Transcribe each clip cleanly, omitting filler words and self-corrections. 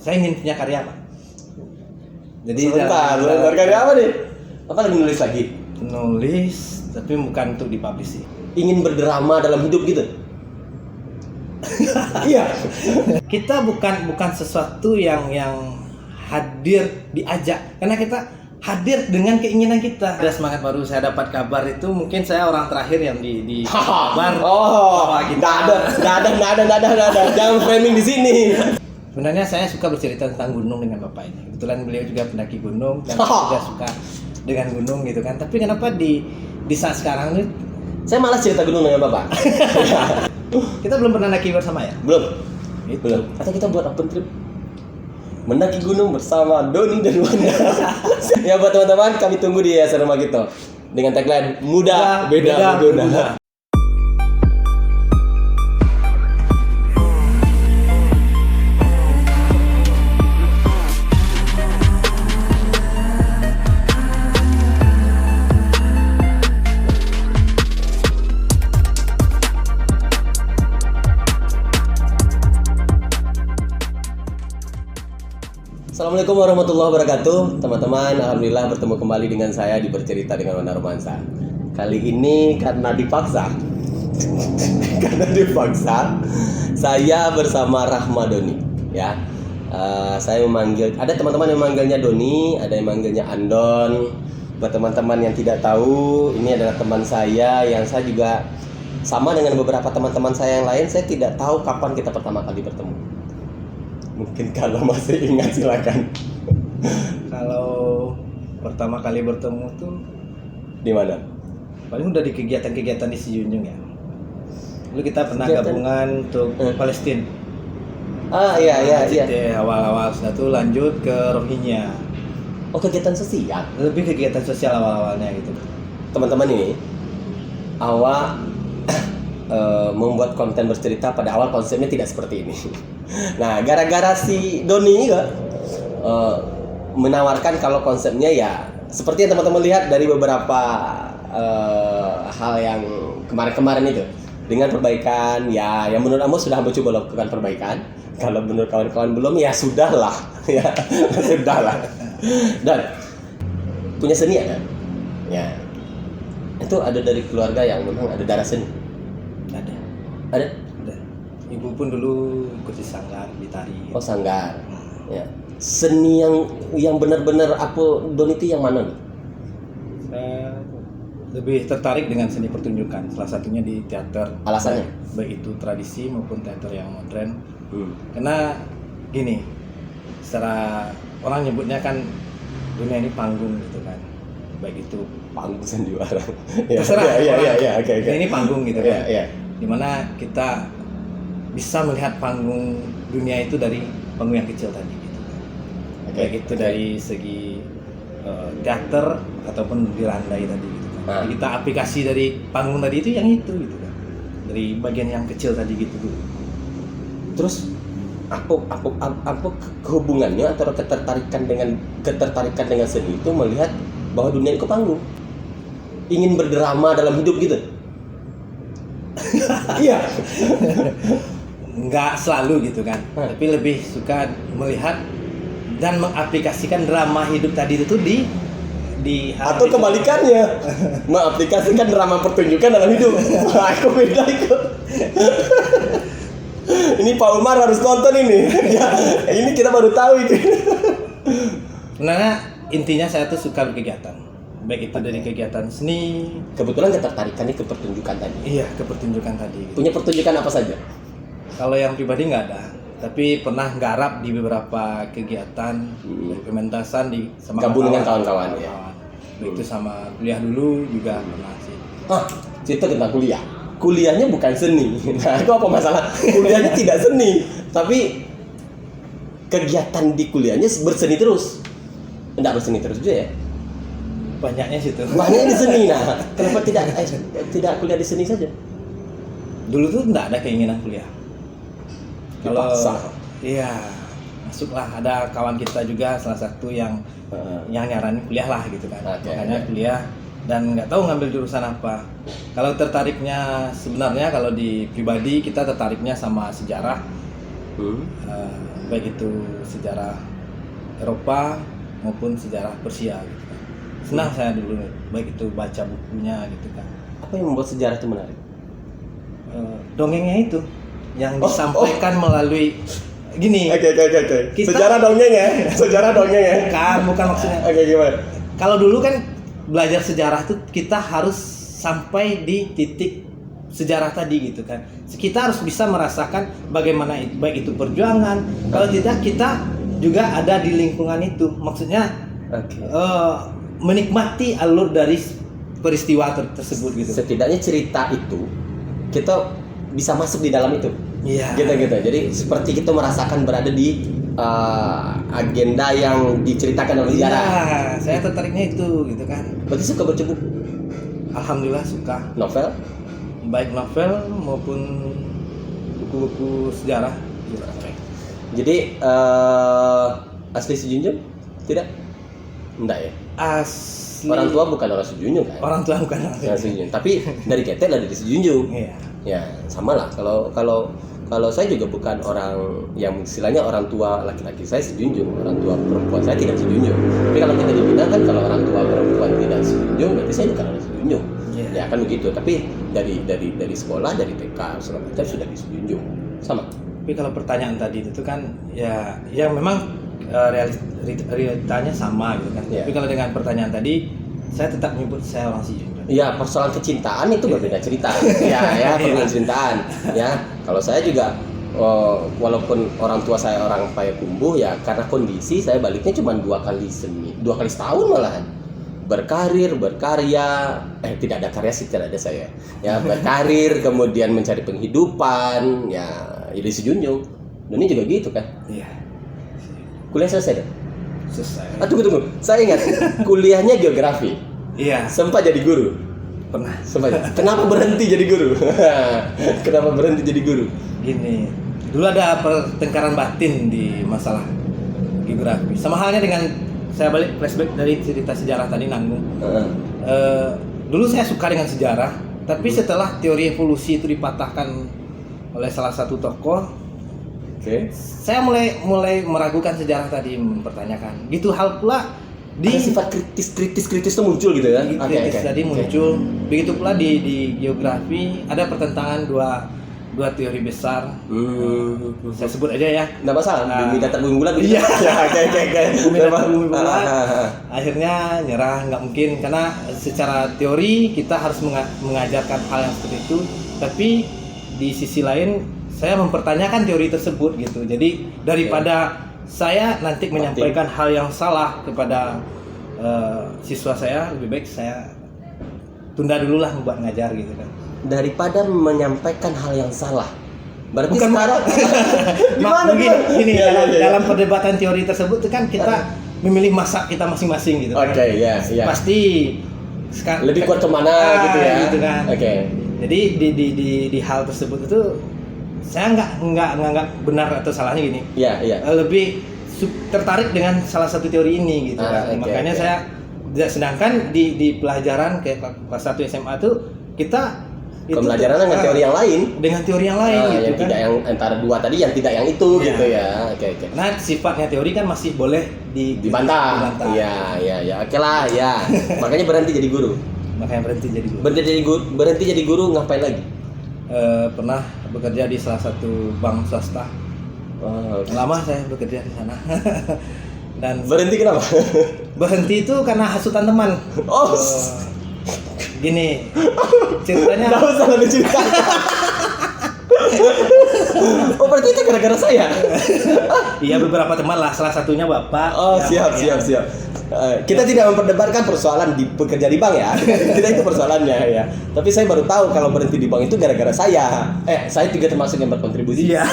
Saya ingin punya karya, Pak. Jadi sebentar karya apa nih? Apa lagi nulis lagi? Nulis, tapi bukan untuk dipublish sih. Ingin berdrama dalam hidup gitu? Iya. Kita bukan sesuatu yang hadir diajak, karena kita hadir dengan keinginan kita. Ada semangat baru, saya dapat kabar itu mungkin saya orang terakhir yang di kabar. Oh, nggak ada. Jangan framing di sini. Sebenarnya saya suka bercerita tentang gunung dengan Bapak ini. Kebetulan beliau juga pendaki gunung dan saya juga suka dengan gunung gitu kan. Tapi kenapa di saat sekarang ini saya malas cerita gunung dengan Bapak. kita belum pernah naik bersama ya? Belum. Itu. Belum. Atau kita buat open trip mendaki gunung bersama Doni dan Wanda. Ya buat teman-teman, kami tunggu di Yayasan Rumah Kita dengan tagline muda beda guna. Assalamualaikum warahmatullahi wabarakatuh. Teman-teman, alhamdulillah bertemu kembali dengan saya di Bercerita dengan Wanda Romansa. Kali ini karena dipaksa saya bersama Rahma Doni ya. Saya memanggil, ada teman-teman yang memanggilnya Doni, ada yang memanggilnya Andon. Buat teman-teman yang tidak tahu, ini adalah teman saya yang saya juga sama dengan beberapa teman-teman saya yang lain, saya tidak tahu kapan kita pertama kali bertemu. Mungkin kalau masih ingat silakan. Kalau pertama kali bertemu tuh Di mana? paling udah di kegiatan-kegiatan di Sijunjung ya. Lalu kita pernah gabungan untuk Palestina. Iya. Awal-awal sudah tuh lanjut ke Rohingya. Oh, kegiatan sosial. Lebih kegiatan sosial awal-awalnya gitu. Teman-teman ini awal membuat konten bercerita pada awal konsepnya tidak seperti ini. Nah, gara-gara si Doni juga menawarkan kalau konsepnya ya seperti yang teman-teman lihat dari beberapa hal yang kemarin-kemarin itu, dengan perbaikan ya, yang menurut kamu sudah mencoba lakukan perbaikan. Kalau menurut kawan-kawan belum ya sudahlah ya. Sudahlah. Dan punya seni ada ya, itu ada dari keluarga yang memang ada darah seni. Ada. Ibu pun dulu ikut di sanggar, di tari. Oh, sanggar. Ya. Seni yang benar-benar apa Don itu yang mana nih? Saya lebih tertarik dengan seni pertunjukan. Salah satunya di teater. Alasannya? Baik itu tradisi maupun teater yang modern. Karena gini, secara orang nyebutnya kan dunia ini panggung gitu kan. Baik itu panggung sandiwara. Terserah. Iya. Oke. Ini panggung gitu kan. Iya. Dimana kita bisa melihat panggung dunia itu dari panggung yang kecil tadi gitu kan. Baik itu dari segi teater ataupun dirandai tadi gitu kan. Jadi kita aplikasi dari panggung tadi itu yang itu gitu kan. Dari bagian yang kecil tadi gitu. Terus apa hubungannya atau ketertarikan dengan seni itu melihat bahwa dunia itu panggung? Ingin berdrama dalam hidup gitu? Iya. Nggak selalu gitu kan, tapi lebih suka melihat dan mengaplikasikan drama hidup tadi itu di atau kebalikannya, mengaplikasikan drama pertunjukan dalam hidup. Aku beda itu. Ini Pak Umar harus nonton ini. Ya, ini kita baru tahu itu. Sebenarnya intinya saya tuh suka berkegiatan, baik itu dari kegiatan seni. Kebetulan ketertarikannya ke pertunjukan tadi. Iya, ke pertunjukan tadi. Punya pertunjukan apa saja? Kalau yang pribadi nggak ada, tapi pernah garap di beberapa kegiatan pementasan sama gabung dengan kawan-kawan ya. Itu sama kuliah dulu juga pernah sih. Cerita tentang kuliah. Kuliahnya bukan seni. Nah, itu apa masalah? Kuliahnya tidak seni, tapi kegiatan di kuliahnya berseni terus. Enggak berseni terus juga ya? Banyaknya situ. Banyak di seni. Nah, kenapa tidak kuliah di seni saja? Dulu tuh enggak ada keinginan kuliah. Kalau iya, masuklah, ada kawan kita juga salah satu yang nyaranin kuliah lah gitu kan. Makanya kuliah dan nggak tahu ngambil jurusan apa. Kalau tertariknya sebenarnya kalau di pribadi kita tertariknya sama sejarah Baik itu sejarah Eropa maupun sejarah Persia gitu kan. Senang saya dulu baik itu baca bukunya gitu kan. Apa yang membuat sejarah itu menarik? Dongengnya itu yang disampaikan melalui gini. Oke. Kita- Sejarah dongeng ya. Sejarah dongeng ya. Bukan maksudnya. Oke, gimana? Kalau dulu kan belajar sejarah tuh kita harus sampai di titik sejarah tadi gitu kan. Kita harus bisa merasakan bagaimana baik itu perjuangan. Kalau tidak kita juga ada di lingkungan itu. Maksudnya Oke. menikmati alur dari peristiwa tersebut gitu. Setidaknya cerita itu kita bisa masuk di dalam itu. Iya. Gitu. Jadi seperti kita merasakan berada di agenda yang diceritakan oleh Iya, sejarah. saya tertariknya itu gitu kan. Berarti suka baca buku, Alhamdulillah suka. novel? Baik novel maupun buku-buku sejarah. Jadi asli Sejunjung? Tidak? Enggak ya? Asli. Orang tua bukan orang Sejunjung kan? Orang tua bukan orang Orang Sejunjung. Tapi dari Ketel lah dari Sejunjung. Iya. Ya sama lah. Kalau saya juga bukan orang yang istilahnya orang tua laki-laki saya Sejunjung, orang tua perempuan saya tidak Sejunjung. Tapi kalau kita dibilang kan kalau orang tua perempuan tidak Sejunjung, berarti saya bukan orang Sejunjung. Iya. Ya kan begitu. Tapi dari sekolah, dari TK segala macam sudah di Sejunjung. Sama. Tapi kalau pertanyaan tadi itu kan ya memang realitanya sama gitu kan. Iya. Tapi kalau dengan pertanyaan tadi saya tetap menyebut saya orang Sejunjung. Ya persoalan kecintaan itu berbeda cerita. Ya persoalan kecintaan. Ya kalau saya juga walaupun orang tua saya orang Payakumbuh ya karena kondisi saya baliknya cuma 2 kali setahun malahan. Berkarya, tidak ada karya sih tidak ada saya. Ya berkarir kemudian mencari penghidupan ya di Sejunjung. Dan ini juga gitu kan. Iya. Kuliah selesai deh. Selesai. Tunggu. Saya ingat kuliahnya geografi. Iya. Sempat jadi guru. Pernah. Kenapa berhenti jadi guru? Kenapa berhenti jadi guru? Gini. Dulu ada pertengkaran batin di masalah geografi. Sama halnya dengan saya balik flashback dari cerita sejarah tadi nanggung. Dulu saya suka dengan sejarah, tapi setelah teori evolusi itu dipatahkan oleh salah satu tokoh, saya mulai meragukan sejarah tadi, mempertanyakan. Gitu hal pula di ada sifat kritis itu muncul gitu ya. kritis tadi muncul. Begitu pula di geografi ada pertentangan dua teori besar. Saya sebut aja ya. Nggak masalah. Bumi datar bumi bulat. Iya. Bumi datar bumi bulat. Akhirnya nyerah, nggak mungkin karena secara teori kita harus mengajarkan hal yang seperti itu. Tapi di sisi lain saya mempertanyakan teori tersebut gitu. Jadi daripada saya nanti menyampaikan hal yang salah kepada siswa saya, lebih baik saya tunda dulu lah buat ngajar gitu kan. Daripada menyampaikan hal yang salah. Berarti Bukan sekarang gimana gini ya. dalam perdebatan teori tersebut itu kan kita memilih masak kita masing-masing gitu kan. ya. Pasti lebih kuat kemana gitu ya. Gitu kan. Jadi di hal tersebut itu saya nggak nganggap benar atau salahnya gini. Iya. Lebih tertarik dengan salah satu teori ini gitu kan. Makanya saya sedangkan di pelajaran kayak kelas 1 SMA tuh kita pembelajaran dengan teori yang lain. Dengan teori yang lain gitu yang kan. tidak yang antara dua tadi yang tidak yang itu gitu ya. Oke. Nah, sifatnya teori kan masih boleh dibantah. Iya. Oke lah ya. Makanya berhenti jadi guru. Berhenti jadi guru ngapain lagi? Pernah bekerja di salah satu bank swasta. Lama saya bekerja di sana. Dan berhenti kenapa? Berhenti itu karena hasutan teman. Gini ceritanya. Nggak usah lebih cerita. Berarti itu gara-gara saya. Iya beberapa teman lah, salah satunya bapak. Siap. Kita tidak memperdebatkan persoalan di bekerja di bank ya. Tidak itu persoalannya ya. Tapi saya baru tahu kalau berhenti di bank itu gara-gara saya. Saya juga termasuk yang berkontribusi. Iya.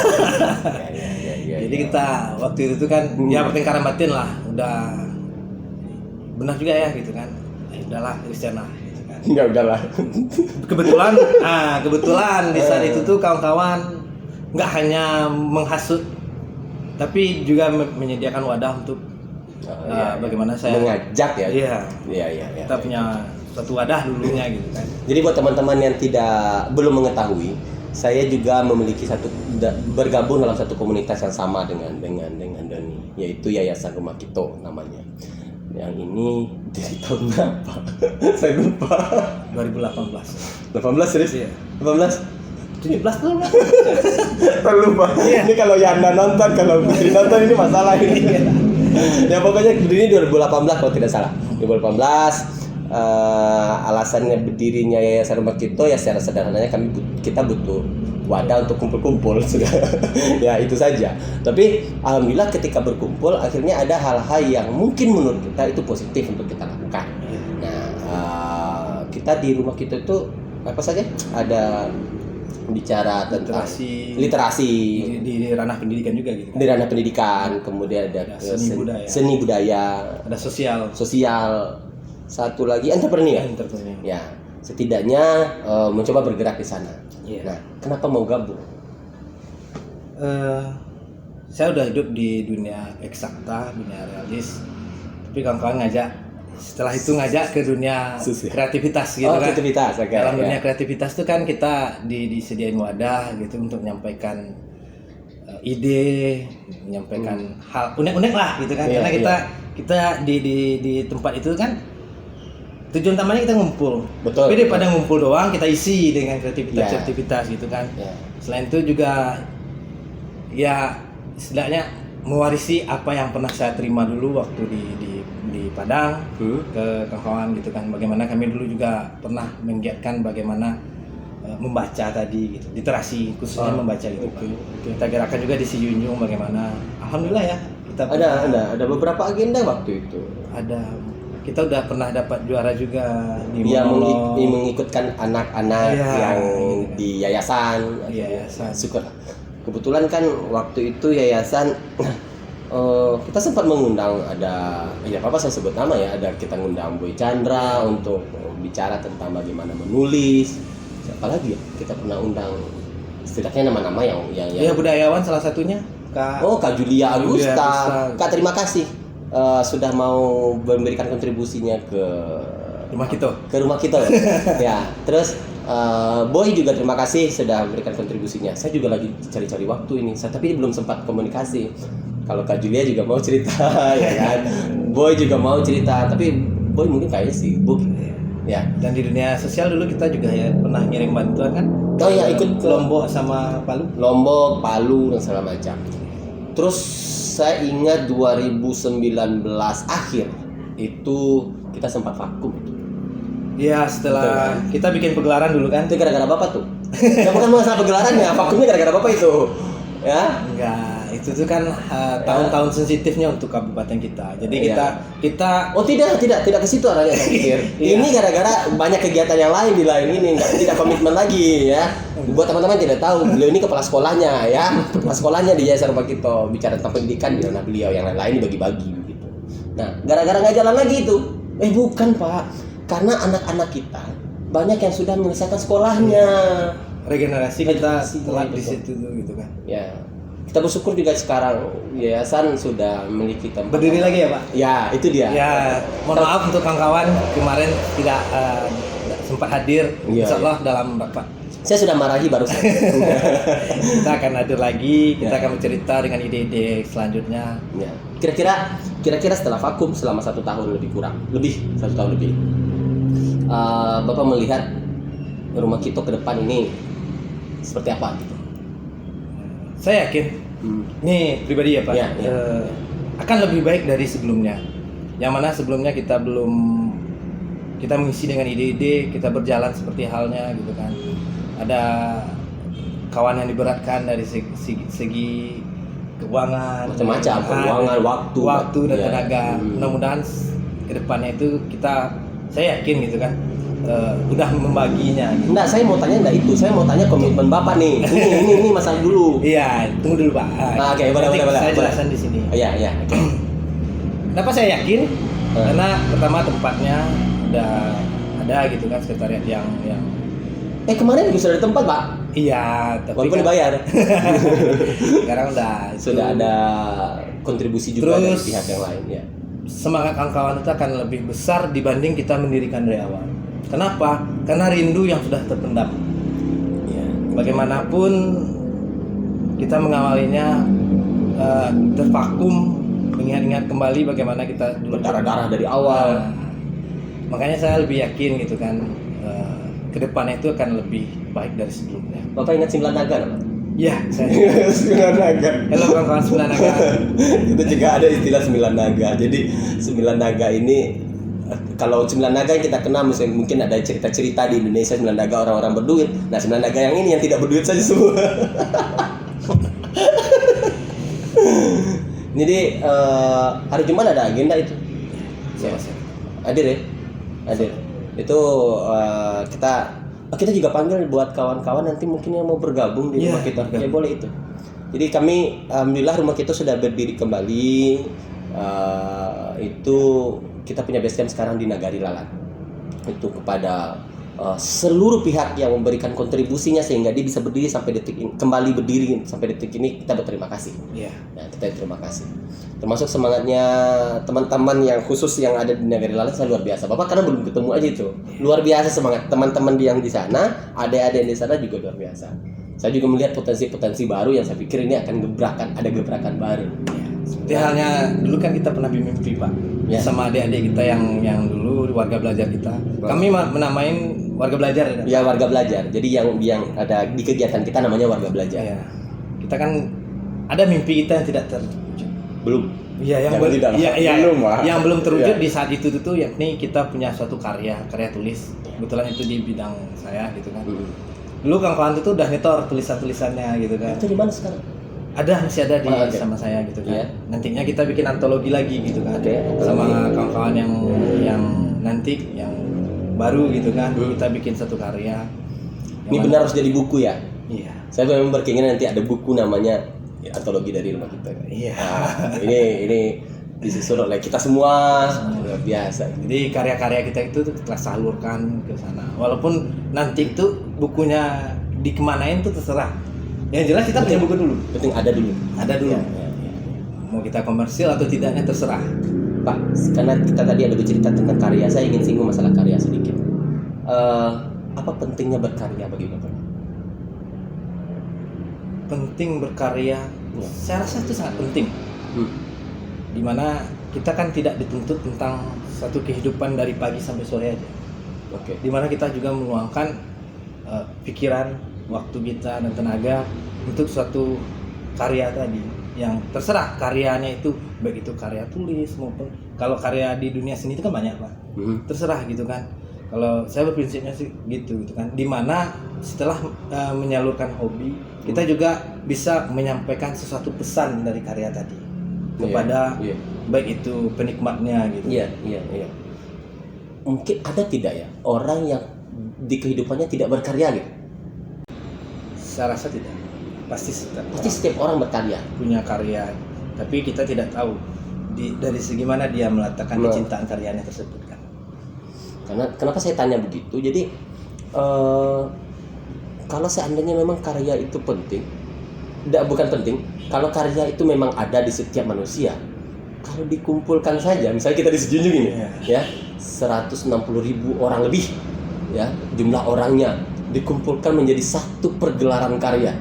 Jadi kita waktu itu kan ya pertengkaran batin lah, udah benar juga ya gitu kan. Udahlah Christian lah. Gitu kan. Enggak udahlah. Kebetulan di saat itu tuh kawan-kawan nggak hanya menghasut, tapi juga menyediakan wadah untuk bagaimana saya mengajak ya. Iya. Kita punya suatu wadah dulunya gitu kan. Jadi buat teman-teman yang belum mengetahui, saya juga memiliki bergabung dalam satu komunitas yang sama dengan Doni, yaitu Yayasan Rumah Kito namanya. Yang ini dari tahun berapa? Saya lupa. 2018. 18 serius? Iya. 18? 17 tuh. Saya lupa. Iya. Ini kalau Yana nonton, kalau Putri nonton ini masalah ini. Ya pokoknya ini 2018 kalau tidak salah. 2018. Alasannya berdirinya Yayasan Rumah Kito ya secara sederhananya kita butuh wadah untuk kumpul-kumpul sudah. Ya itu saja. Tapi alhamdulillah ketika berkumpul akhirnya ada hal-hal yang mungkin menurut kita itu positif untuk kita lakukan. Nah, kita di Rumah Kito itu apa saja? Ada bicara tentang literasi di ranah pendidikan juga gitu. Di ranah pendidikan, kemudian ada seni budaya, ada sosial. Satu lagi entrepreneur. Ya, setidaknya mencoba bergerak di sana. Yeah. Nah, kenapa mau gabung? Saya udah hidup di dunia eksakta, dunia realis. Tapi kawan-kawan setelah itu ngajak ke dunia kreativitas gitu kan. Kreativitas, okay, dalam dunia kreativitas itu kan kita disediain wadah gitu untuk menyampaikan ide, menyampaikan hal unek-unek lah gitu kan. Karena kita di tempat itu kan tujuan utamanya kita ngumpul. Betul. Tapi daripada ngumpul doang, kita isi dengan kreativitas gitu kan. Selain itu juga ya istilahnya mewarisi apa yang pernah saya terima dulu waktu di Padang ke kawan-kawan gitu kan. Bagaimana kami dulu juga pernah menggiatkan bagaimana membaca tadi gitu, literasi khususnya membaca gitu. Kita gerakan juga di Siyunjung bagaimana. Alhamdulillah ya kita ada beberapa agenda waktu itu. Kita udah pernah dapat juara juga di mengikutkan anak-anak yang di yayasan. Syukur. Kebetulan kan waktu itu yayasan kita sempat mengundang saya sebut nama ya, ada kita ngundang Boy Chandra untuk bicara tentang bagaimana menulis. Siapa lagi ya? Kita pernah undang setidaknya nama-nama yang budayawan salah satunya Kak Julia Agusta. Kak terima kasih sudah mau memberikan kontribusinya ke Rumah Kito. Ya, terus Boy juga terima kasih sudah memberikan kontribusinya. Saya juga lagi cari-cari waktu ini, tapi belum sempat komunikasi. Kalau Kak Julia juga mau cerita, ya kan. Boy juga mau cerita, tapi Boy mungkin kayaknya sibuk. Ya. Dan di dunia sosial dulu kita juga ya pernah ngirim bantuan kan. Ikut ke Lombok sama Palu. Dan segala macam. Terus saya ingat 2019 akhir itu kita sempat vakum. Iya, setelah kita bikin pegelaran dulu kan. Itu gara-gara Bapak tuh. Ya bukan masalah pegelarannya, vakumnya gara-gara Bapak itu. Ya? Enggak, itu tuh kan tahun-tahun sensitifnya untuk kabupaten kita. Jadi kita tidak ke situ arahnya saya pikir. Ini gara-gara banyak kegiatan yang lain di lain ini, tidak komitmen lagi ya. Buat teman-teman tidak tahu, beliau ini kepala sekolahnya ya. Kepala sekolahnya di Yayasan Rumah Kito, bicara tentang pendidikan di mana beliau, yang lain dibagi-bagi begitu. Nah, gara-gara nggak jalan lagi itu. Bukan, Pak. Karena anak-anak kita banyak yang sudah menyelesaikan sekolahnya. Regenerasi kita telat di situ gitu kan. Ya. Kita bersyukur juga sekarang yayasan sudah memiliki tempat. Berdiri lagi ya, Pak? Ya, itu dia. Ya, mohon maaf untuk kawan-kawan kemarin tidak sempat hadir. Insyaallah dalam rapat. Saya sudah marahi barusan. Kita akan hadir lagi, kita akan bercerita dengan ide-ide selanjutnya. Ya. Kira-kira setelah vakum selama 1 tahun lebih 1 tahun lebih. Bapak melihat Rumah Kito ke depan ini seperti apa gitu? Saya yakin, ini pribadi ya Pak, akan lebih baik dari sebelumnya. Yang mana sebelumnya kita mengisi dengan ide-ide, kita berjalan seperti halnya gitu kan. Ada kawan yang diberatkan dari segi keuangan, macam-macam, keuangan, waktu dan tenaga. Mudah-mudahan ke depannya itu saya yakin gitu kan. Udah membaginya gitu. Enggak, saya mau tanya itu. Saya mau tanya komitmen Bapak nih. Ini masalah dulu. Iya, tunggu dulu Pak. Oke, boleh. Saya jelaskan di sini. Iya, oke. Kenapa saya yakin? Karena pertama tempatnya udah ada gitu kan, sekretariat yang kemarin juga sudah ada tempat, Pak. Iya, tapi walaupun dibayar. Sekarang sudah ada kontribusi juga dari pihak yang lain ya. Semangat kawan-kawan itu akan lebih besar dibanding kita mendirikan dari awal. Kenapa? Karena rindu yang sudah terpendam. Ya. bagaimanapun kita mengawalinya tervakum, mengingat-ingat kembali bagaimana kita dulu Berdarah-darah dari awal. Makanya saya lebih yakin gitu kan, ke depannya itu akan lebih baik dari sebelumnya. Bapak ingat 9 naga nggak? Iya, saya 9 naga. halo kawan-kawan 9 naga. Itu juga ada istilah 9 naga. Jadi 9 naga ini, kalau 9 naga yang kita kenal mungkin ada cerita-cerita di Indonesia 9 naga orang-orang berduit. Nah 9 naga yang ini yang tidak berduit saja semua. Jadi hari Jumat ada agenda itu. Saya Hadir ya? Hadir. Itu kita juga panggil buat kawan-kawan nanti mungkin yang mau bergabung di rumah kita. Ya boleh itu. Jadi kami alhamdulillah rumah kita sudah berdiri kembali. Itu kita punya base camp sekarang di Nagari Lalat. Itu kepada seluruh pihak yang memberikan kontribusinya sehingga dia bisa berdiri sampai detik ini, kembali berdiri sampai detik ini, kita berterima kasih. Iya. Nah, kita terima kasih. Termasuk semangatnya teman-teman yang khusus yang ada di Nagari Lalat saya luar biasa. Bapak karena belum ketemu aja itu. Luar biasa semangat teman-teman yang di sana, adik-adik yang di sana juga luar biasa. Saya juga melihat potensi-potensi baru yang saya pikir ini akan ada gebrakan baru. Seperti halnya dulu kan kita pernah bermimpi Pak, sama adik-adik kita yang dulu warga belajar kita. Kami menamain warga belajar. Ya warga belajar. Jadi yang ada di kegiatan kita namanya warga belajar. Ya. Kita kan ada mimpi kita yang tidak terwujud. Belum. Iya yang belum terwujud di saat itu tuh yakni kita punya suatu karya tulis. Kebetulan itu di bidang saya gitu kan. Dulu kawan-kawan itu udah nyetor tulisan-tulisannya gitu kan. Itu di mana sekarang? Masih ada di sama saya gitu kan. Nantinya kita bikin antologi lagi gitu kan. Sama kawan-kawan yang nanti yang baru gitu kan. Kita bikin satu karya. Ini benar harus jadi buku ya? Iya. Saya memang berkeinginan nanti ada buku namanya antologi dari rumah kita. Iya. Ini disusun oleh kita semua, luar biasa. Jadi karya-karya kita itu kita salurkan ke sana. Walaupun nanti itu bukunya dikemanain tuh terserah. Yang jelas kita punya buku dulu. Penting ada dulu. Ada dulu. Ya. Mau kita komersil atau tidaknya terserah. Pak, karena kita tadi ada bercerita tentang karya, saya ingin singgung masalah karya sedikit. Apa pentingnya berkarya bagi Bapak? Penting berkarya. Saya rasa itu sangat penting. Dimana kita kan tidak dituntut tentang satu kehidupan dari pagi sampai sore aja. Dimana kita juga meluangkan pikiran, waktu kita dan tenaga untuk suatu karya tadi yang terserah karyanya itu, baik itu karya tulis maupun kalau karya di dunia seni itu kan banyak Pak. Terserah gitu kan. Kalau saya berprinsipnya sih gitu kan. Dimana setelah menyalurkan hobi, kita juga bisa menyampaikan sesuatu pesan dari karya tadi kepada baik itu penikmatnya gitu. Iya. Mungkin ada tidak ya orang yang di kehidupannya tidak berkarya gitu? Saya rasa tidak. Pasti setiap orang berkarya, punya karya, tapi kita tidak tahu dari segi mana dia meletakkan kecintaan karyanya tersebut kan. Karena kenapa saya tanya begitu? Jadi kalau seandainya memang karya itu penting, bukan penting. Kalau karya itu memang ada di setiap manusia, kalau dikumpulkan saja, misalnya kita di Sejunjung ini, ya 160.000 orang lebih, ya jumlah orangnya dikumpulkan menjadi satu pergelaran karya.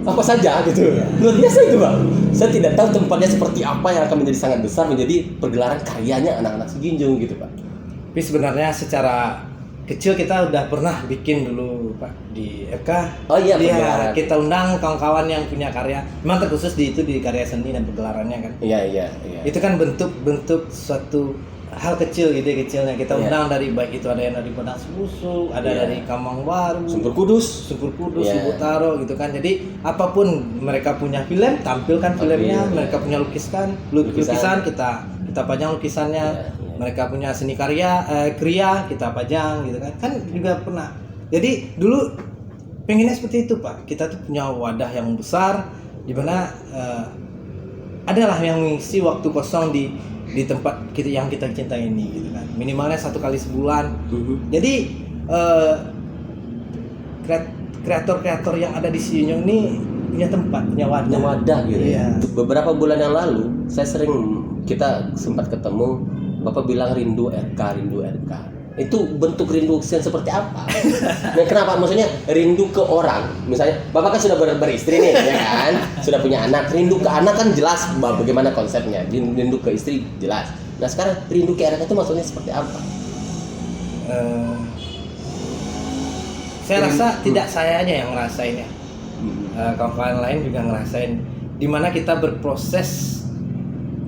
Apa saja gitu. Luar biasa itu Pak. Saya tidak tahu tempatnya seperti apa yang akan menjadi sangat besar menjadi pergelaran karyanya anak-anak Sejunjung gitu Pak. Tapi sebenarnya secara kecil kita udah pernah bikin dulu Pak di FK. Oh iya, kita undang kawan-kawan yang punya karya. Memang terkhusus di karya seni dan pergelarannya kan. Iya. Itu kan bentuk suatu hal kecil kecilnya kita undang dari baik itu ada yang dari Padang Susu, ada dari Kamang Baru, Sumber Kudus, Ibu Taro gitu kan. Jadi apapun mereka punya film, tampilkan filmnya, mereka punya lukisan kita pajang lukisannya. Mereka punya seni kriya kita pajang gitu kan. Kan juga pernah. Jadi dulu pengennya seperti itu Pak. Kita tuh punya wadah yang besar di mana adalah yang mengisi waktu kosong di tempat yang kita cintai ini gitu kan. Minimalnya 1 kali sebulan. Jadi kreator-kreator yang ada di Sejunjung ini punya tempat, punya wadah gitu. Iya. Beberapa bulan yang lalu kita sempat ketemu, Bapak bilang rindu RK. Itu bentuk rindu yang seperti apa? Nah, kenapa? Maksudnya rindu ke orang. Misalnya, Bapak kan sudah beristri nih, ya kan? Sudah punya anak. Rindu ke anak kan jelas bagaimana konsepnya. Rindu ke istri jelas. Nah, sekarang rindu ke anak itu maksudnya seperti apa? Saya rasa tidak saya aja yang ngerasain ya. Kawan-kawan lain juga ngerasain. Dimana kita berproses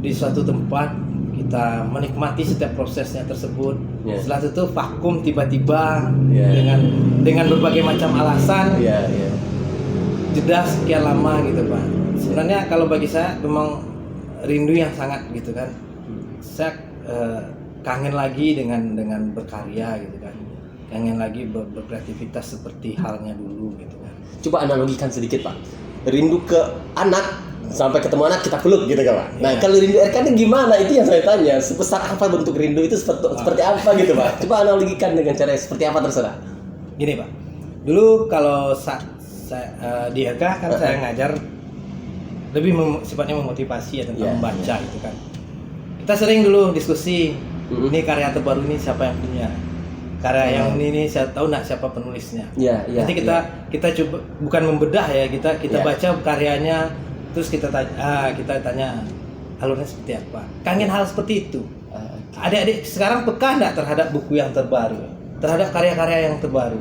di suatu tempat, kita menikmati setiap prosesnya tersebut. Setelah itu vakum tiba-tiba dengan berbagai macam alasan. Jeda sekian lama gitu Pak. Sebenarnya kalau bagi saya memang rindu yang sangat gitu kan. Saya kangen lagi dengan berkarya gitu kan. Kangen lagi berkreativitas seperti halnya dulu gitu kan. Coba analogikan sedikit Pak. Rindu ke anak sampai ketemu anak kita peluk gitu kan Pak. Nah kalau rindu RK ini gimana? Itu yang saya tanya. Sebesar apa bentuk rindu itu seperti apa gitu Pak? Coba analogikan dengan cara seperti apa terserah. Gini Pak. Dulu kalau saya di RK kan saya ngajar lebih sifatnya memotivasi ya tentang membaca gitu kan. Kita sering dulu diskusi. Ini karya terbaru ini siapa yang punya? Karya yang ini saya tahu nggak siapa penulisnya. Nanti kita coba bukan membedah ya, kita baca karyanya. Terus kita tanya alurnya seperti apa. Kangen hal seperti itu. Adik-adik sekarang peka nggak terhadap buku yang terbaru, terhadap karya-karya yang terbaru,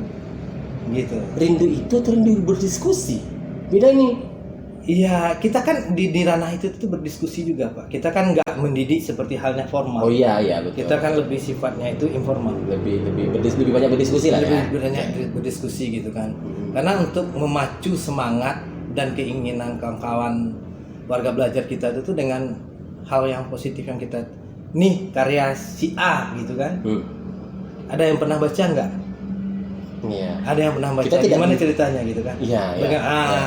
gitu. Rindu itu atau rindu berdiskusi? Beda ini. Iya, kita kan di ranah itu berdiskusi juga Pak. Kita kan nggak mendidik seperti halnya formal. Oh iya betul. Kita kan lebih sifatnya itu informal. Lebih banyak berdiskusi lah ya. Lebih banyak berdiskusi gitu kan. Karena untuk memacu semangat dan keinginan kawan-kawan warga belajar kita itu dengan hal yang positif yang kita nih karya si A gitu kan. Ada yang pernah baca nggak? Ada yang pernah baca. Gimana ceritanya gitu kan?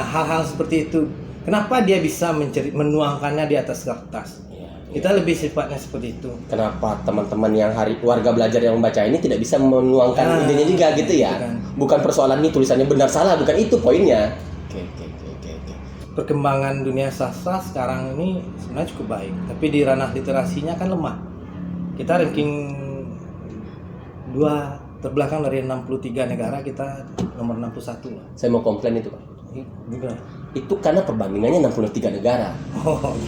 Hal-hal seperti itu. Kenapa dia bisa menuangkannya di atas kertas? Kita lebih sifatnya seperti itu. Kenapa teman-teman yang warga belajar yang membaca ini tidak bisa menuangkan idenya juga gitu ya? Bukan persoalan ini tulisannya benar salah, bukan itu poinnya. Oke. Perkembangan dunia sastra sekarang ini sebenarnya cukup baik, tapi di ranah literasinya kan lemah. Kita ranking 2 terbelakang dari 63 negara, kita nomor 61 lah. Saya mau komplain itu Pak. Gimana? Itu karena perbandingannya 63 negara.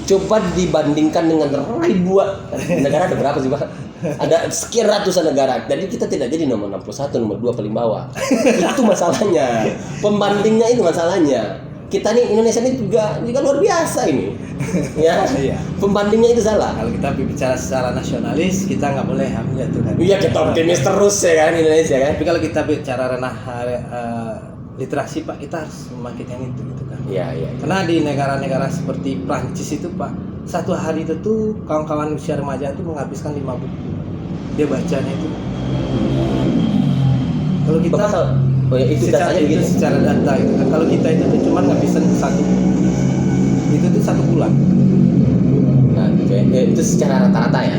Coba dibandingkan dengan ribuan negara, ada berapa sih Pak? Ada sekian ratusan negara. Jadi kita tidak jadi nomor 61, nomor 2 paling bawah. Itu masalahnya. Pembandingnya itu masalahnya. Kita nih Indonesia ini juga luar biasa ini. Ya. Pembandingnya itu salah. Kalau kita bicara secara nasionalis, kita nggak boleh menjatuhkan. Iya, kita optimis terus ya kan Indonesia kan. Tapi kalau kita bicara ranah literasi Pak, kita harus membangkitkan itu gitu kan. Iya. Karena di negara-negara seperti Prancis itu Pak, satu hari itu tuh kawan-kawan usia remaja itu menghabiskan 5 buku. Dia bacanya itu. Kalau kita itu datanya begitu. Secara data gitu kan. Kalau kita itu tuh cuma ngabisin 1 buku. Itu tuh 1 bulan. Nah, itu secara rata-rata ya.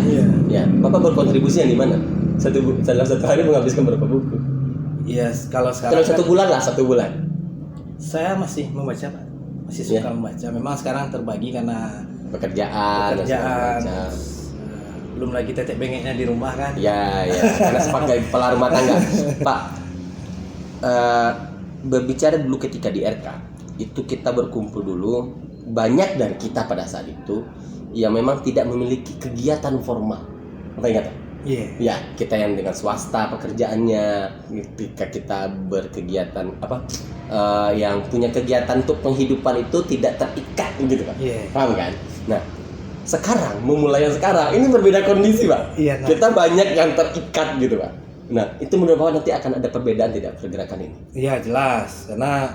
Iya. Bapak berkontribusi yang di mana? Dalam satu hari menghabiskan berapa buku? Iya, kalau sekarang dalam 1 bulan lah, 1 bulan. Saya masih membaca Pak. Masih suka membaca. Memang sekarang terbagi karena pekerjaan. Belum lagi tetek bengeknya di rumah kan. Iya. Karena sebagai kepala rumah tangga. Pak, berbicara dulu ketika di RK, itu kita berkumpul dulu. Banyak dari kita pada saat itu yang memang tidak memiliki kegiatan formal. Apa ingat? Ya, kita yang dengan swasta pekerjaannya, ketika kita berkegiatan yang punya kegiatan untuk penghidupan itu tidak terikat gitu kan. Paham kan? Nah, memulai sekarang ini berbeda kondisi Pak. Kita banyak yang terikat gitu Pak. Nah, itu menurut Bapak nanti akan ada perbedaan tidak pergerakan ini? Iya, jelas. Karena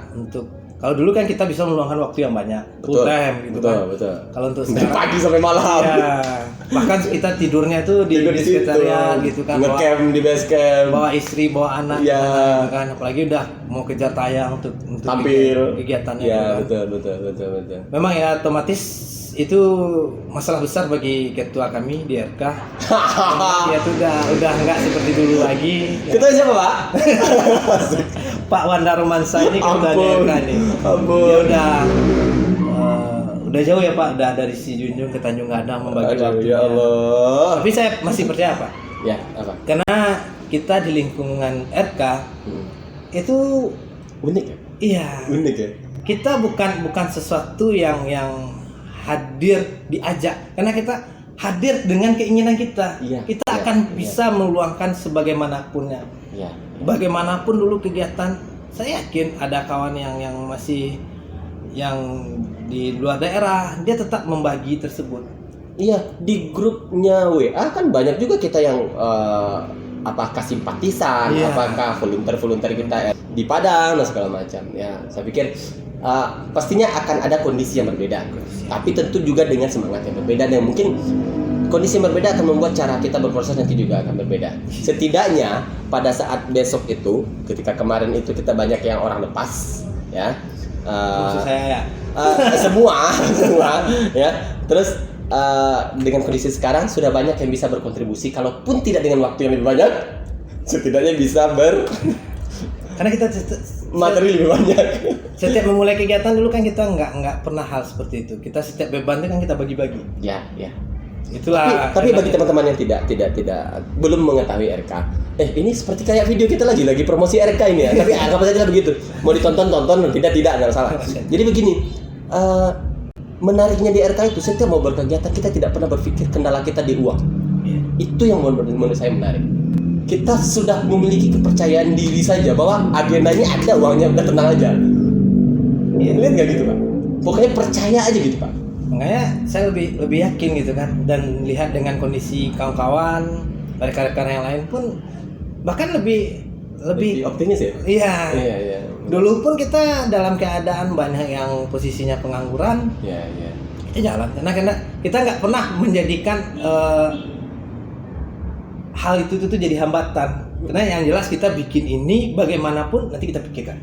kalau dulu kan kita bisa meluangkan waktu yang banyak, full time gitu kan. Betul. Kalau untuk sekarang dari pagi sampai malam. Ya, bahkan kita tidurnya tuh di sekretariat gitu kan. Nge-camp di base camp. Bawa istri, bawa anak gitu kan. Apalagi udah mau kejar tayang untuk tampil kegiatannya. Ya, gitu kan. betul. Memang ya otomatis itu masalah besar bagi ketua kami di RK. Dia tuh udah nggak seperti dulu lagi. Ketua siapa Pak? Pak Wanda Romansa ini ketua di RK nih. Dia udah jauh ya Pak, udah dari si Junjung ke Tanjung Gadang membagi waktu. Ya Allah. Tapi saya masih percaya Pak. Ya, apa? Karena kita di lingkungan RK itu Unik ya? iya, Unik ya? kita bukan sesuatu yang hadir diajak, karena kita hadir dengan keinginan kita. Iya, Kita iya, akan iya. bisa meluangkan sebagaimanapunnya. Iya. Bagaimanapun dulu kegiatan, saya yakin ada kawan yang masih yang di luar daerah, dia tetap membagi tersebut. Iya, di grupnya WA kan banyak juga kita yang apakah simpatisan, Iya. apakah volunteer kita di Padang dan segala macam. Ya, saya pikir pastinya akan ada kondisi yang berbeda, tapi tentu juga dengan semangat yang berbeda, dan mungkin kondisi yang berbeda akan membuat cara kita berproses nanti juga akan berbeda. Setidaknya pada saat besok itu, ketika kemarin itu kita banyak yang orang lepas, ya. Maksud saya ya, Semua ya. Terus dengan kondisi sekarang sudah banyak yang bisa berkontribusi, kalaupun tidak dengan waktu yang lebih banyak, setidaknya bisa karena kita materi lebih banyak. setiap memulai kegiatan dulu kan kita nggak pernah hal seperti itu. Kita setiap beban itu kan kita bagi-bagi. Ya, ya. Itulah. Tapi bagi teman-teman yang tidak belum mengetahui RK, ini seperti kayak video kita lagi promosi RK ini ya. Tapi anggap saja begitu. Mau ditonton, tidak nggak salah. Jadi begini, menariknya di RK itu, setiap mau berkegiatan kita tidak pernah berpikir kendala kita di uang. Itu yang menurut saya menarik. Kita sudah memiliki kepercayaan diri saja bahwa agendanya ada, uangnya udah, tenang aja. Lihat nggak gitu Pak? Pokoknya percaya aja gitu Pak. Makanya saya lebih yakin gitu kan, dan lihat dengan kondisi kawan-kawan, rekan-rekan yang lain pun bahkan lebih optimis ya. Iya. Iya. Dulu pun kita dalam keadaan banyak yang posisinya pengangguran, Iya. kita jalan karena kita nggak pernah menjadikan hal itu jadi hambatan. Karena yang jelas kita bikin ini bagaimanapun nanti kita pikirkan.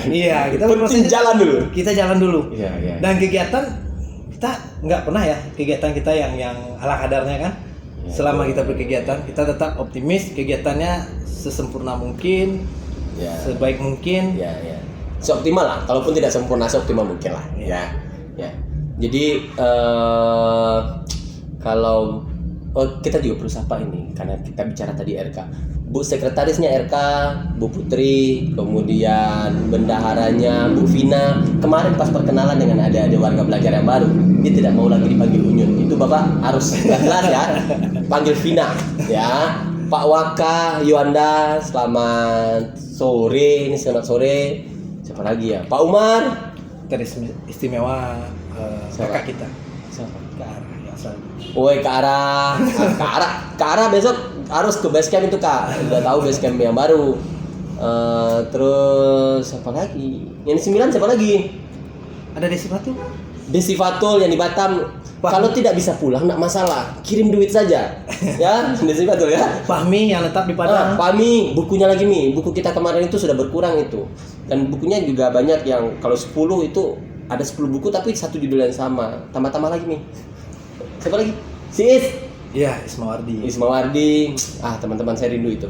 Iya, kita penting jalan dulu. Kita jalan dulu. Iya. Dan kegiatan kita nggak pernah ya, kegiatan kita yang ala kadarnya kan. Ya, Selama betul. kita berkegiatan, kita tetap optimis, kegiatannya sesempurna mungkin, Ya. sebaik mungkin. Ya. Seoptimal lah, kalaupun tidak sempurna, seoptimal mungkin lah. Ya. Jadi kalau kita juga perlu sapa ini, karena kita bicara tadi RK. Bu sekretarisnya RK, Bu Putri, kemudian bendaharanya Bu Vina. Kemarin pas perkenalan dengan adik-adik warga belajar yang baru, dia tidak mau lagi dipanggil Unyun. Itu Bapak harus jelas ya, panggil Vina ya. Pak Waka, Yuanda, selamat sore. Ini selamat sore. Siapa lagi ya? Pak Umar. Teristimewa Siapa? kakak kita. Siapa? Ke arah yang selalu. Woi ke arah besok harus ke basecamp itu Kak. Udah tahu basecamp yang baru. Terus siapa lagi? Yang 9 siapa lagi? Ada Desi Fatu? Desi Fatul yang di Batam. Kalau tidak bisa pulang enggak masalah, kirim duit saja. Ya, Desi Fatul ya. Fahmi yang tetap di Padang. Pak Mi, bukunya lagi Mi. Buku kita kemarin itu sudah berkurang itu. Dan bukunya juga banyak yang kalau 10 itu ada 10 buku tapi satu judul yang sama. Tambah-tambah lagi Mi. Siapa lagi? Si Is. Iya, Ismawardi. Ismawardi. Teman-teman saya rindu itu.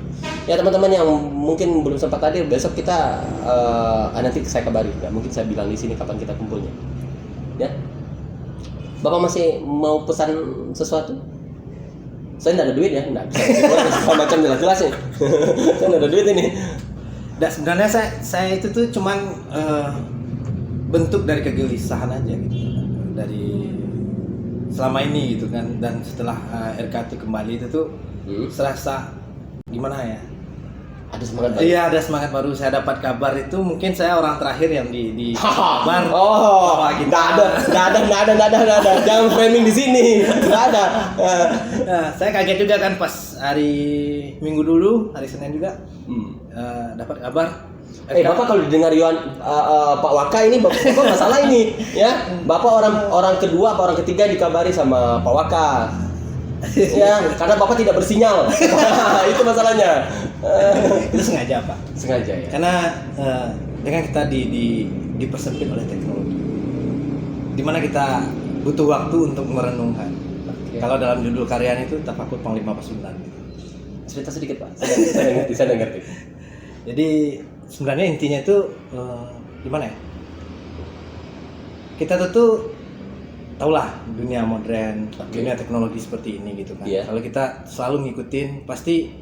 Ya teman-teman yang mungkin belum sempat hadir, besok kita nanti saya kabari. Nggak mungkin saya bilang di sini kapan kita kumpulnya. Ya. Bapak masih mau pesan sesuatu? Saya nggak ada duit ya, nggak bisa macam jelas-jelas ya. Saya nggak ada duit ini. Dan sebenarnya saya itu tuh cuman bentuk dari kegelisahan aja gitu, dari selama ini gitu kan. Dan setelah RK itu kembali itu tuh serasa gimana ya, Ada semangat baru. iya ada semangat baru. Saya dapat kabar itu mungkin saya orang terakhir yang di kabar. Oh, nggak ada. Jangan framing di sini. Nggak ada. Nah, saya kaget juga kan pas hari Minggu dulu, hari Senin juga dapat kabar. Bapak kalau didengar Pak Waka ini Bapak masalah ini ya. Bapak orang kedua apa orang ketiga dikabari sama Pak Waka. Ya, karena Bapak tidak bersinyal. Itu masalahnya. Itu sengaja Pak. Sengaja ya. Karena dengan kita dipersempit oleh teknologi, dimana kita butuh waktu untuk merenungkan. Okay. Kalau dalam judul karyanya itu Tafakur Panglima Pasundan. Cerita sedikit Pak. Saya ngerti. Jadi sebenarnya intinya itu gimana ya? Kita tuh tahulah dunia modern, Oke. dunia teknologi seperti ini gitu kan. Iya. Kalau kita selalu ngikutin, pasti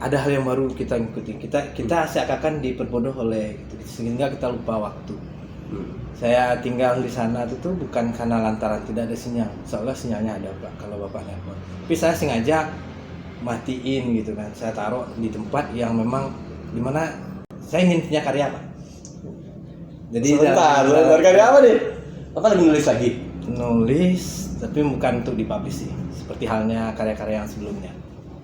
ada hal yang baru kita ngikutin. Kita seakan-akan diperbodoh oleh gitu, sehingga kita lupa waktu. Saya tinggal di sana itu tuh bukan karena lantaran tidak ada sinyal, soalnya sinyalnya ada Pak kalau Bapak nelpon. Tapi saya sengaja matiin gitu kan, saya taruh di tempat yang memang dimana saya ingin punya karya Pak. Jadi Sebentar, karya apa nih? Apa lagi nulis lagi? nulis, tapi bukan untuk dipublish sih, seperti halnya karya-karya yang sebelumnya.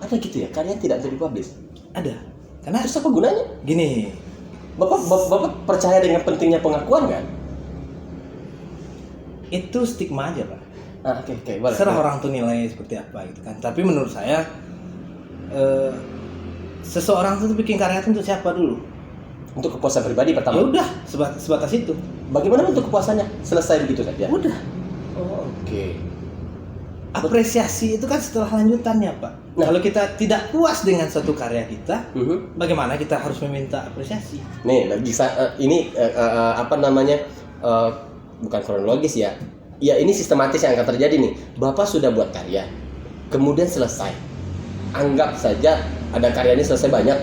Ada gitu ya, karya tidak bisa dipublish. Ada, karena Terus apa gunanya? gini, Bapak percaya dengan pentingnya pengakuan kan? itu stigma aja Pak. Oke, boleh. Serah orang tuh nilai seperti apa gitu kan. Tapi menurut saya seseorang tuh bikin karya itu untuk siapa dulu? Untuk kepuasan pribadi Ya pertama. udah, sebatas itu. Bagaimana untuk kepuasannya? Selesai begitu saja. Udah. Oh, oke. Apresiasi itu kan setelah lanjutannya Pak. Nah. Kalau kita tidak puas dengan suatu karya kita, Mhm. bagaimana kita harus meminta apresiasi? Nih, bisa ini apa namanya? Bukan kronologis ya. Ya, ini sistematis yang akan terjadi nih. Bapak sudah buat karya, kemudian selesai. Anggap saja ada karya ini selesai banyak.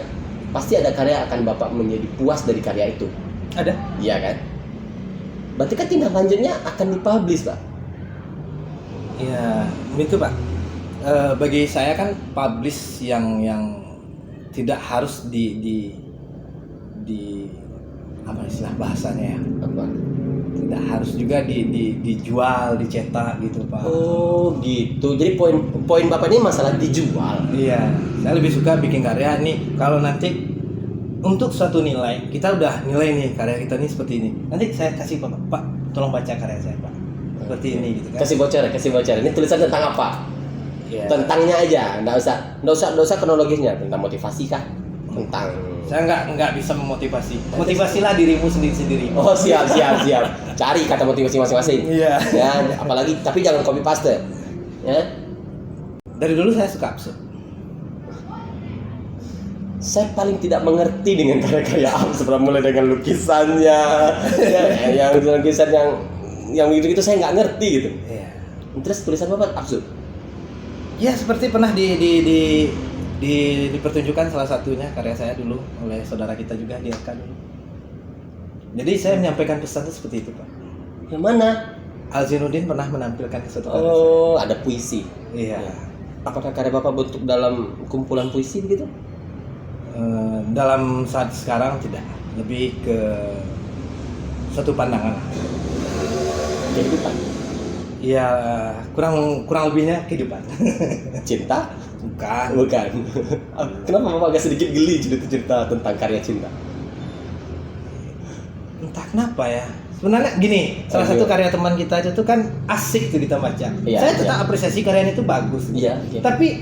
Pasti ada karya akan Bapak menjadi puas dari karya itu. Ada? Iya kan? Berarti kan tindak lanjutnya akan dipublish, Pak. Ya, itu Pak. Bagi saya kan publish yang tidak harus di apa istilah bahasanya ya, Apa? tidak harus juga dijual, dicetak gitu Pak. Oh, gitu. Jadi poin Bapak ini masalah dijual. Iya, saya lebih suka bikin karya nih kalau nanti untuk suatu nilai, kita udah nilai nih karya kita nih seperti ini. Nanti saya kasih Pak, tolong baca karya saya Pak. Seperti ini gitu kan. Kasih bocor. Ini tulisan tentang apa? Iya. Tentangnya aja, nggak usah kronologisnya. Tentang motivasi kah? Tentang Saya nggak bisa memotivasi. Motivasilah dirimu sendiri. Oh, siap. Cari kata motivasi masing-masing. Iya. Ya, apalagi tapi jangan copy paste. Ya. Dari dulu saya suka absurd. Saya paling tidak mengerti dengan karya-karya absurd, mulai dengan lukisannya, ya, yang lukisan yang gitu-gitu saya nggak ngerti gitu. Iya. Terus tulisan Bapak absurd. Ya seperti pernah dipertunjukkan salah satunya karya saya dulu oleh saudara kita juga di RK dulu. Jadi saya menyampaikan pesan itu seperti itu Pak. Yang mana? Alzinuddin pernah menampilkan suatu karya Oh, ada puisi. saya. Iya. Apakah karya Bapak bentuk dalam kumpulan puisi begitu? Dalam saat sekarang tidak, lebih ke suatu pandangan. Kehidupan, Ya kurang lebihnya kehidupan. cinta? Bukan. Bukan. Kenapa Bapak agak sedikit geli cerita tentang karya cinta? Entah kenapa ya. Sebenarnya gini, salah satu karya teman kita itu tuh kan asik tuh kita baca. Iya, Saya tetap apresiasi karyanya itu bagus. Iya. Tapi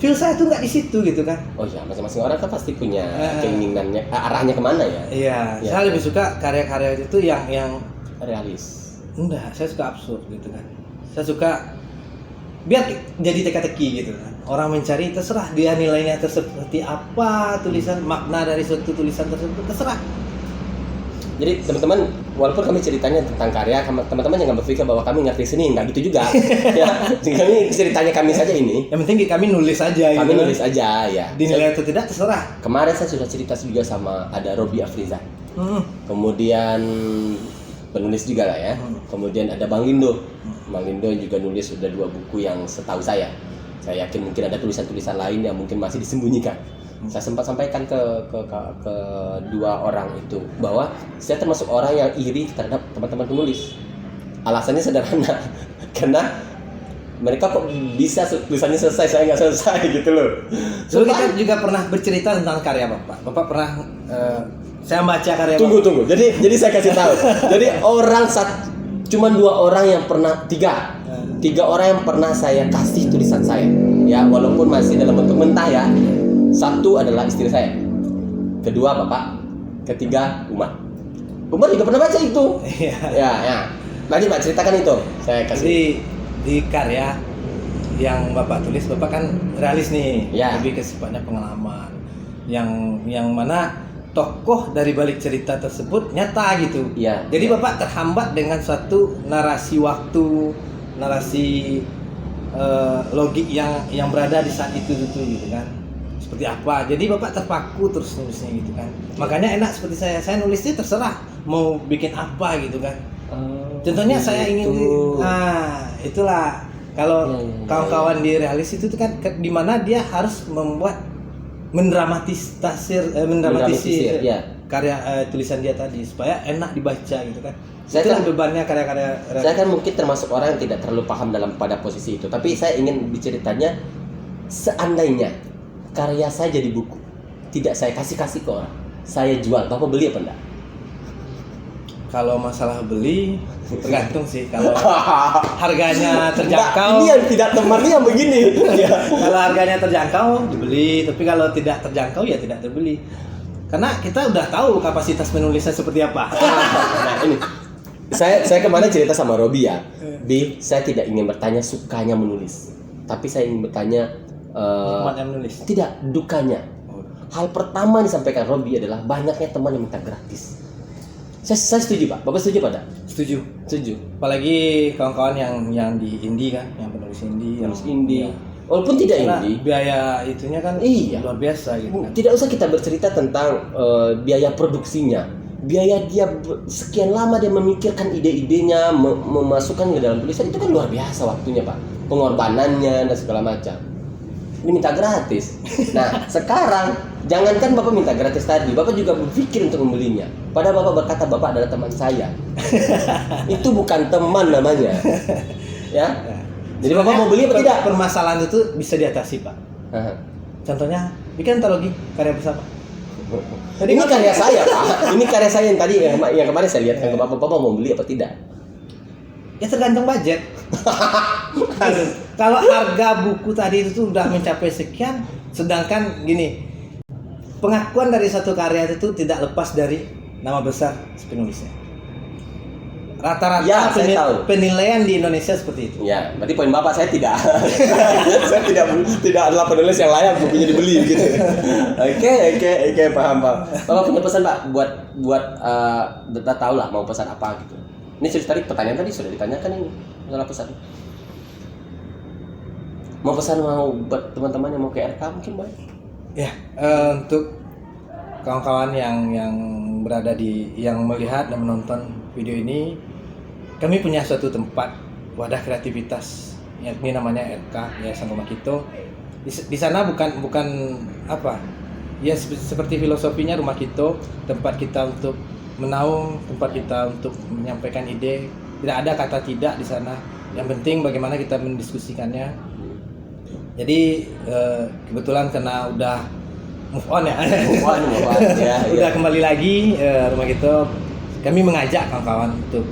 feel saya tuh nggak di situ gitu kan. Oh ya, masing-masing orang kan pasti punya keinginannya, arahnya kemana ya? Iya, Iya. saya lebih suka karya-karya itu yang Realis. enggak, saya suka absurd gitu kan. Saya suka biar jadi teka-teki gitu kan. Orang mencari terserah dia nilainya seperti apa, tulisan makna dari suatu tulisan tersebut terserah. Jadi teman-teman, walaupun kami ceritanya tentang karya, teman-teman jangan berpikir bahwa kami ngerti seni, nggak gitu juga. Ya, kami ceritanya kami saja ini. Yang penting kami nulis aja. Kami gitu. nulis aja ya. Dinilai atau tidak terserah. Kemarin saya sudah cerita juga sama ada Robi Afriza. Kemudian penulis juga lah ya. Kemudian ada Bang Lindo. Bang Lindo juga nulis sudah 2 buku yang setahu saya. Saya yakin mungkin ada tulisan-tulisan lain yang mungkin masih disembunyikan. Saya sempat sampaikan ke dua orang itu bahwa saya termasuk orang yang iri terhadap teman-teman penulis. Alasannya sederhana, karena mereka kok bisa tulisannya selesai, saya nggak selesai gitu loh. Dulu kita juga pernah bercerita tentang karya Bapak. Bapak pernah saya baca karya Tunggu. Bapak. Jadi saya kasih tahu. Jadi cuman 2 orang yang pernah 3 orang yang pernah saya kasih tulisan saya. Ya, walaupun masih dalam bentuk mentah ya. 1 adalah istri saya. Kedua Bapak. Ketiga Umar. Umar juga pernah baca itu. Iya. Ya. Lanjut Pak, ceritakan itu. Saya kasih. Jadi di karya yang Bapak tulis, Bapak kan realis nih, Ya. lebih ke sifatnya pengalaman. Yang mana tokoh dari balik cerita tersebut nyata gitu. Iya. Jadi iya. Bapak terhambat dengan suatu narasi waktu, narasi logik yang berada di saat itu gitu kan. Seperti apa? Jadi Bapak terpaku terus nulisnya gitu kan. Makanya enak seperti saya nulisnya terserah mau bikin apa gitu kan. Contohnya saya ingin itulah kalau kawan-kawan di realis itu kan di mana dia harus membuat mendramatisir ya. karya tulisan dia tadi supaya enak dibaca gitu kan. Saya Itulah kan- bebannya karya-karya Saya kan mungkin termasuk orang yang tidak terlalu paham pada posisi itu, tapi saya ingin diceritanya seandainya karya saya jadi buku, tidak saya kasih ke orang, saya jual, Bapak beli apa enggak? Kalau masalah beli tergantung sih. Kalau harganya terjangkau, Ini yang tidak temannya yang begini. Ya. kalau harganya terjangkau dibeli, tapi kalau tidak terjangkau ya tidak terbeli. Karena kita udah tahu kapasitas penulisnya seperti apa. Nah ini, saya kemarin cerita sama Robi ya, Bi, saya tidak ingin bertanya sukanya menulis, tapi saya ingin bertanya Nikmatnya menulis. tidak dukanya. Hal pertama yang disampaikan Robi adalah banyaknya teman yang minta gratis. Saya setuju Pak, Bapak setuju Pak? Setuju. Setuju. Apalagi kawan-kawan yang di indie kan, yang penulis indie, Penulis indie. Walaupun tidak Karena indie, biaya itunya kan Iya. luar biasa gitu kan. tidak usah kita bercerita tentang biaya produksinya. Biaya dia sekian lama dia memikirkan ide-idenya, memasukkan ke dalam tulisan, itu kan luar biasa waktunya Pak. Pengorbanannya dan segala macam. Ini minta gratis. Nah, sekarang jangankan Bapak minta gratis tadi, Bapak juga berpikir untuk membelinya. Padahal Bapak berkata Bapak adalah teman saya. Itu bukan teman namanya. Ya. Jadi Bapak mau beli apa tidak? Permasalahan itu bisa diatasi Pak. Aha. Contohnya bikin antologi karya bersama. Ini karya saya Pak. Ini karya saya yang tadi yang kemarin saya lihat kan Bapak mau beli apa tidak? Ya tergantung budget. Kalau harga buku tadi itu udah mencapai sekian, sedangkan gini, pengakuan dari satu karya itu tidak lepas dari nama besar si penulisnya. Rata-rata Ya, saya tahu. penilaian di Indonesia seperti itu. Ya, berarti poin Bapak saya tidak. Saya tidak adalah penulis yang layak bukunya dibeli gitu. Oke, paham. Bapak punya pesan Pak buat kita tahu lah mau pesan apa gitu. Ini tadi pertanyaan tadi sudah ditanyakan ini. Masalah pesan. Mau pesan buat teman-teman yang mau ke RK mungkin Pak? Ya, untuk kawan-kawan yang berada yang melihat dan menonton video ini, kami punya suatu tempat wadah kreativitas, yakni namanya RK, Yayasan Rumah Kito. Di sana bukan apa? Ya seperti filosofinya Rumah Kito, tempat kita untuk menaung, tempat kita untuk menyampaikan ide. Tidak ada kata tidak di sana. Yang penting bagaimana kita mendiskusikannya. Jadi kebetulan karena udah move on ya. Ya. Udah kembali lagi Rumah Kito. Kami mengajak kawan-kawan untuk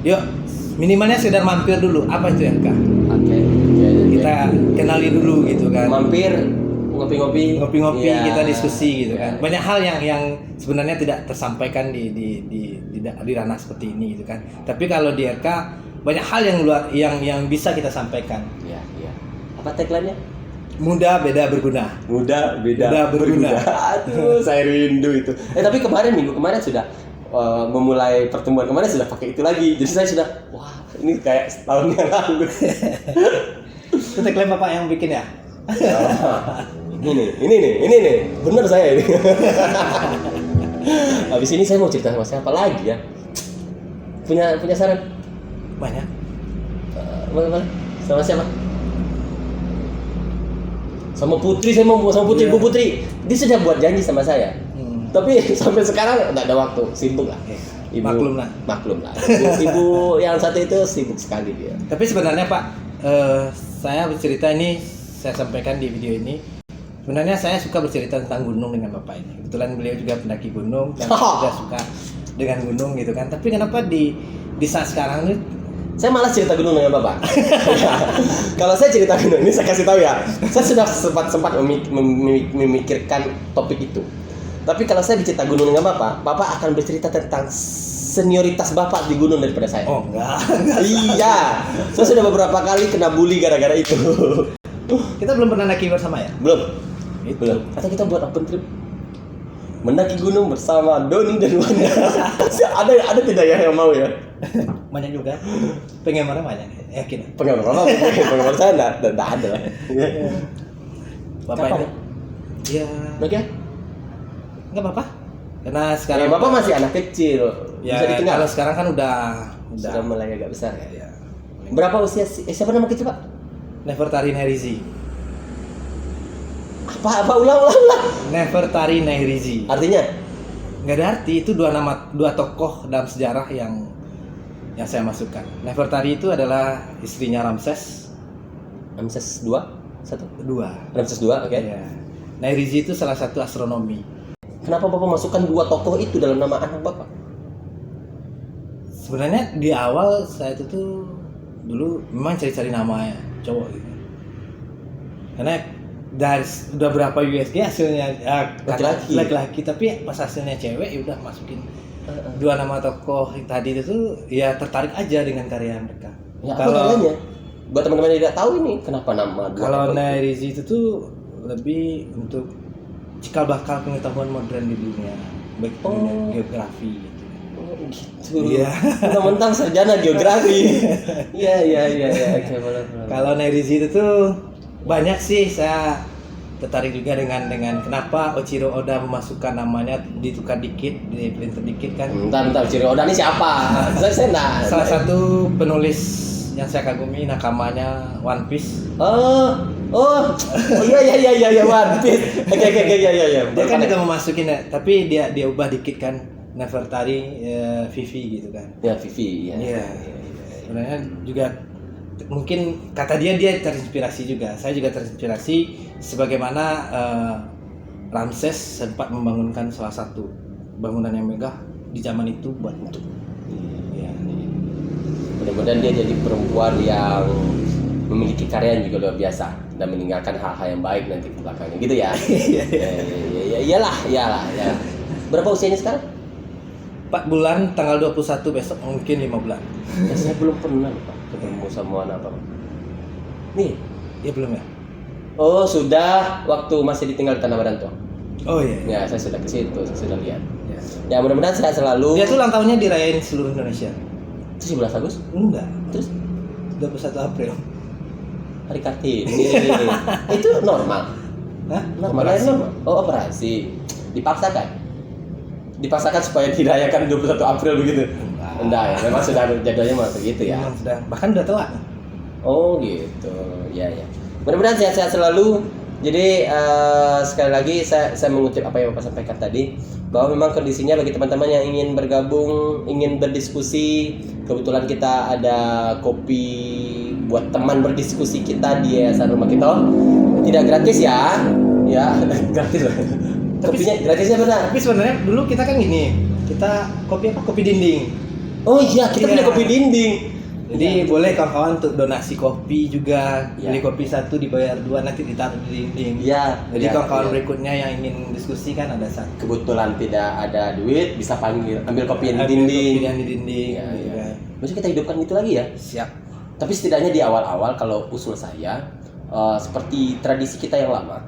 yuk minimalnya sekedar mampir dulu. Apa itu RK? Oke. Kita kenali dulu gitu kan. Mampir ngopi-ngopi, Ngopi-ngopi, ya. kita diskusi gitu Ya. kan. Banyak hal yang sebenarnya tidak tersampaikan di ranah seperti ini gitu kan. Tapi kalau di RK banyak hal yang bisa kita sampaikan. Iya. Apa tagline-nya? Muda beda berguna. Muda beda Muda berguna. Aduh, saya rindu itu. Tapi minggu kemarin sudah memulai pertemuan kemarin sudah pakai itu lagi. Jadi saya sudah, wah ini kayak setahun yang lalu. Itu tagline Bapak yang bikin ya? Ini nih, bener saya ini. Habis ini saya mau cerita sama siapa lagi ya? Punya saran? Banyak. Mana? Sama siapa? Sama Putri, saya mau sama Putri, Iya. Bu Putri. Dia sudah buat janji sama saya. Tapi sampai sekarang nggak ada waktu, sibuk lah. Maklum lah. Ibu yang satu itu sibuk sekali dia. Tapi sebenarnya Pak, saya bercerita ini, saya sampaikan di video ini. Sebenarnya saya suka bercerita tentang gunung dengan Bapak ini. Kebetulan beliau juga pendaki gunung dan juga suka dengan gunung gitu kan. Tapi kenapa di saat sekarang ini Saya malas cerita gunung dengan Bapak. Kalau saya cerita gunung ini saya kasih tahu ya. Saya sudah sempat memikirkan topik itu. Tapi kalau saya bercerita gunung dengan Bapak akan bercerita tentang senioritas Bapak di gunung daripada saya. Oh enggak. Iya. Saya sudah beberapa kali kena bully gara-gara itu. Kita belum pernah naik bersama ya? Belum. Itu. Atau kita buat open trip? mendaki gunung bersama Doni dan Wanda. ada tidak ya yang mau ya? Banyak juga. Penggemarnya banyak, yakin. Penggemar saya enggak ada lah. Bapak Kapan? itu. Ya, Oke. nggak apa-apa. Karena sekarang Bapak masih anak kecil. ya, Bisa ditinggal. kalau sekarang kan udah Sudah mulai agak besar ya. ya. Berapa usia siapa nama kecil, Pak? Nefertari Nerizi. Apa ulang. Nefertari Nerizi. Artinya? Nggak ada arti, itu dua tokoh dalam sejarah yang saya masukkan. Nefertari itu adalah istrinya Ramses Ramses 2? 1? II. Ramses 2, oke. Ya. Nerizi itu salah satu astronomi. Kenapa Bapak masukkan dua tokoh itu dalam nama anak Bapak? Sebenarnya di awal saya itu tuh dulu memang cari-cari nama cowok gitu. Karena dari udah berapa USG hasilnya laki-laki, tapi pas hasilnya cewek ya udah masukin dua nama tokoh tadi itu tuh ya tertarik aja dengan karya mereka. Ya, apa karyanya? Buat teman-teman yang tidak tahu ini, kenapa nama dua Kalau tokoh itu? Nerizi itu tuh lebih untuk cikal bakal pengetahuan modern di dunia, baik di dunia geografi gitu. Oh, gitu. Iya. Mentang-mentang sarjana geografi. Iya. Oke, boleh. Kalau Nerizi itu tuh banyak sih saya tertarik juga dengan kenapa Ochiro Oda memasukkan namanya ditukar dikit, dipelintir dikit kan. Bentar, Ciri Oda ini siapa? saya enggak. Salah satu penulis yang saya kagumi, nakamanya One Piece. Oh, iya, One Piece. Oke, iya. Dia kan juga memasukin ya, tapi dia ubah dikit kan, Nefertari Vivi gitu kan. Ya, Vivi, ya. Iya. Sebenarnya juga mungkin kata dia terinspirasi juga. Saya juga terinspirasi sebagaimana Ramses sempat membangunkan salah satu bangunan yang megah di zaman itu buat untuk. Iya. Mudah-mudahan dia jadi perempuan yang memiliki karya yang juga luar biasa dan meninggalkan hal-hal yang baik nanti ke belakangnya gitu ya. Iyalah. Berapa usianya sekarang? 4 bulan, tanggal 21 besok mungkin 5 bulan. Ya, saya belum pernah Pak ketemu sama anak Bapak. Nih. Ya belum ya? Oh, sudah waktu masih ditinggal di Tanah Baranto. Oh iya. Ya, saya sudah ke situ, saya sudah lihat. Ya. Ya, mudah-mudahan sehat selalu. Dia tuh ulang tahunnya dirayain seluruh Indonesia. Itu 11 Agustus? Enggak, Terus 21 April. Hari Kartini. Itu normal. Hah? Normal. Operasi. Normal. Oh, operasi. Dipaksakan supaya dirayakan 21 April begitu. Enggak ya, memang sudah jadwalnya mah begitu ya. Memang sudah, bahkan udah telat. Oh gitu, ya. Mudah-mudahan sehat-sehat selalu. Jadi sekali lagi saya mengutip apa yang Bapak sampaikan tadi, bahwa memang kondisinya bagi teman-teman yang ingin bergabung, ingin berdiskusi, kebetulan kita ada kopi buat teman berdiskusi kita di Yayasan Rumah Kita. Tidak gratis ya, gratis lah. Kopinya gratisnya benar. Tapi sebenarnya dulu kita kan gini, kita kopi apa? Kopi dinding. Oh iya, kita punya kopi dinding. Jadi boleh kawan-kawan untuk donasi kopi juga. Ya. Beli kopi 1 dibayar 2 nanti ditaruh di dinding. Iya. Jadi kawan-kawan berikutnya yang ingin diskusi kan ada satu. Kebetulan tidak ada duit, bisa ambil kopi yang di Ambil dinding. kopi yang di dinding. Ya, gitu ya. kan. Maksudnya kita hidupkan itu lagi ya. Siap. Tapi setidaknya di awal-awal kalau usul saya seperti tradisi kita yang lama.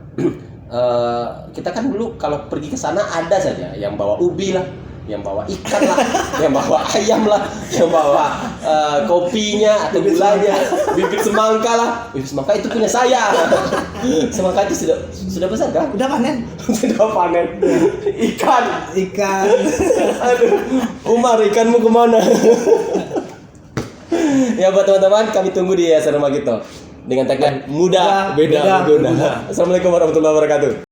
Kita kan dulu kalau pergi ke sana ada saja yang bawa ubi lah, yang bawa ikan lah, yang bawa ayam lah, yang bawa kopinya atau gulanya, bibit semangka lah. Bibit semangka itu punya saya. Semangka itu sudah besar kan? Udah panen. Sudah panen. Ikan. Aduh, Umar, ikanmu kemana? Ya buat teman-teman, kami tunggu di Yayasan Rumah Kita dengan tagline muda beda berguna. Assalamualaikum warahmatullahi wabarakatuh.